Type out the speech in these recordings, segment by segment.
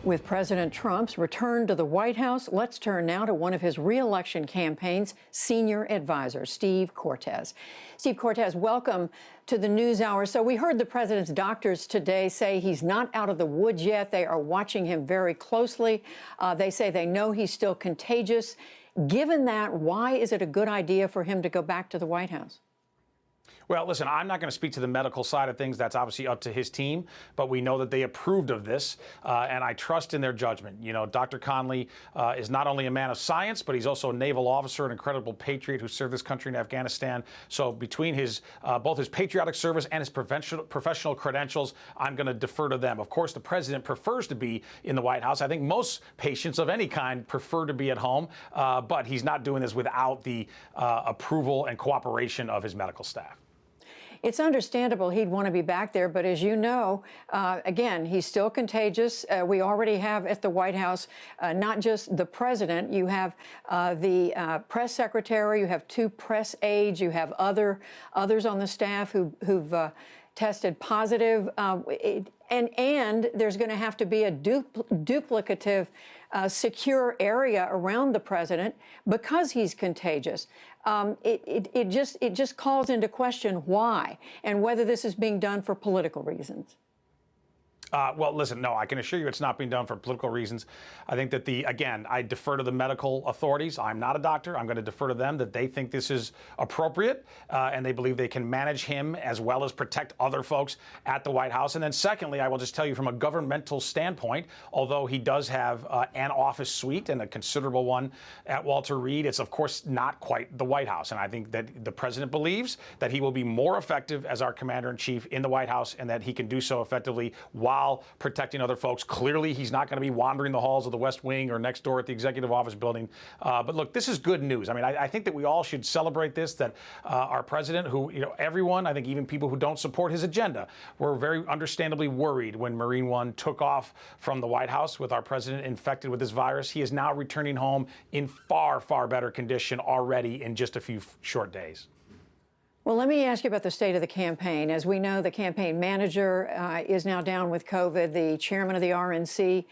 With President Trump's return to the White House, let's turn now to one of his re-election campaign's senior advisors, Steve Cortes. Steve Cortes, welcome to the NewsHour. So we heard the president's doctors today say he's not out of the woods yet. They are watching him very closely. They say they know he's still contagious. Given that, why is it a good idea for him to go back to the White House? Well, listen, I'm not going to speak to the medical side of things. That's obviously up to his team. But we know that they approved of this, and I trust in their judgment. You know, Dr. Conley is not only a man of science, but he's also a naval officer, an incredible patriot who served this country in Afghanistan. So between his both his patriotic service and his professional credentials, I'm going to defer to them. Of course, the president prefers to be in the White House. I think most patients of any kind prefer to be at home, but he's not doing this without the approval and cooperation of his medical staff. It's understandable he'd want to be back there, but as you know, again, he's still contagious. We already have at the White House not just the president, you have the press secretary, you have 2 press aides, you have others on the staff who've tested positive, and there's going to have to be a duplicative secure area around the president because he's contagious. It just calls into question why and whether this is being done for political reasons. Well, listen, no, I can assure you it's not being done for political reasons. I think that again, I defer to the medical authorities. I'm not a doctor. I'm going to defer to them that they think this is appropriate and they believe they can manage him as well as protect other folks at the White House. And then secondly, I will just tell you from a governmental standpoint, although he does have an office suite and a considerable one at Walter Reed, it's of course not quite the White House. And I think that the president believes that he will be more effective as our commander-in-chief in the White House and that he can do so effectively while protecting other folks. Clearly, he's not going to be wandering the halls of the West Wing or next door at the Executive Office building. But look, this is good news. I mean, I think that we all should celebrate this, that our president, who, you know, everyone, I think even people who don't support his agenda, were very understandably worried when Marine One took off from the White House with our president infected with this virus. He is now returning home in far, far better condition already in just a few short days. Well, let me ask you about the state of the campaign. As we know, the campaign manager is now down with COVID. The chairman of the RNC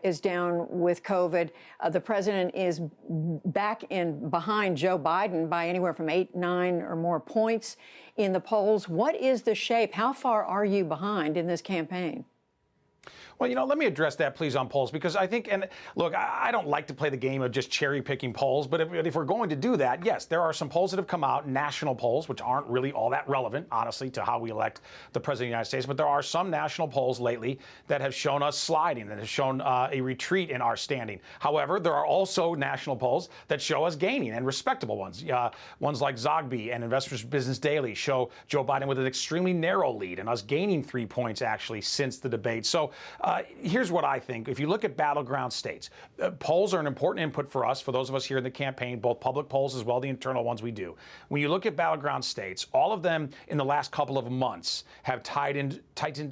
is down with COVID. The president is back behind Joe Biden by anywhere from 8, 9 or more points in the polls. What is the shape? How far are you behind in this campaign? Well, you know, let me address that, please, on polls, because I think, and look, I don't like to play the game of just cherry picking polls, but if we're going to do that, yes, there are some polls that have come out, national polls, which aren't really all that relevant, honestly, to how we elect the president of the United States. But there are some national polls lately that have shown us sliding, that have shown a retreat in our standing. However, there are also national polls that show us gaining, and respectable ones. Ones like Zogby and Investors Business Daily show Joe Biden with an extremely narrow lead and us gaining 3 points, actually, since the debate. So here's what I think. If you look at battleground states, polls are an important input for us, for those of us here in the campaign, both public polls as well as the internal ones we do. When you look at battleground states, all of them in the last couple of months have tightened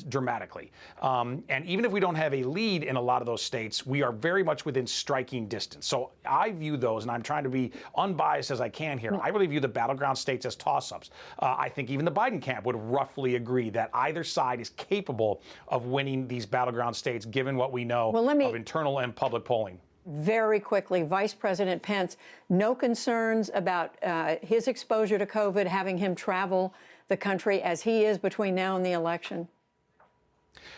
dramatically. And even if we don't have a lead in a lot of those states, we are very much within striking distance. So I view those, and I'm trying to be unbiased as I can here, I really view the battleground states as toss-ups. I think even the Biden camp would roughly agree that either side is capable of winning these battleground states, given what we know of internal and public polling. Very quickly, Vice President Pence, no concerns about his exposure to COVID, having him travel the country as he is between now and the election?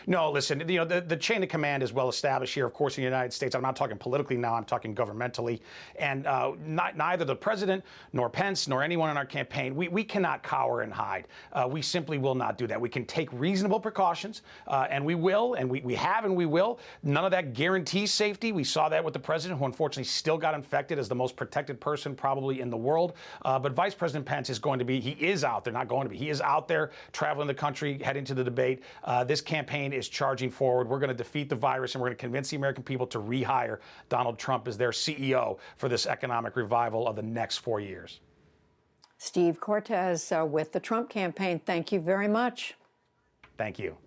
No, listen, you know, the chain of command is well established here, of course, in the United States. I'm not talking politically now, I'm talking governmentally. And neither the president nor Pence nor anyone in our campaign, we cannot cower and hide. We simply will not do that. We can take reasonable precautions, and we will, and we have and we will. None of that guarantees safety. We saw that with the president, who unfortunately still got infected as the most protected person probably in the world. But Vice President Pence is going to be, he is out there, not going to be, he is out there traveling the country, heading to the debate. This campaign is charging forward. We're going to defeat the virus, and we're going to convince the American people to rehire Donald Trump as their CEO for this economic revival of the next 4 years. Steve Cortes with the Trump campaign. Thank you very much. Thank you.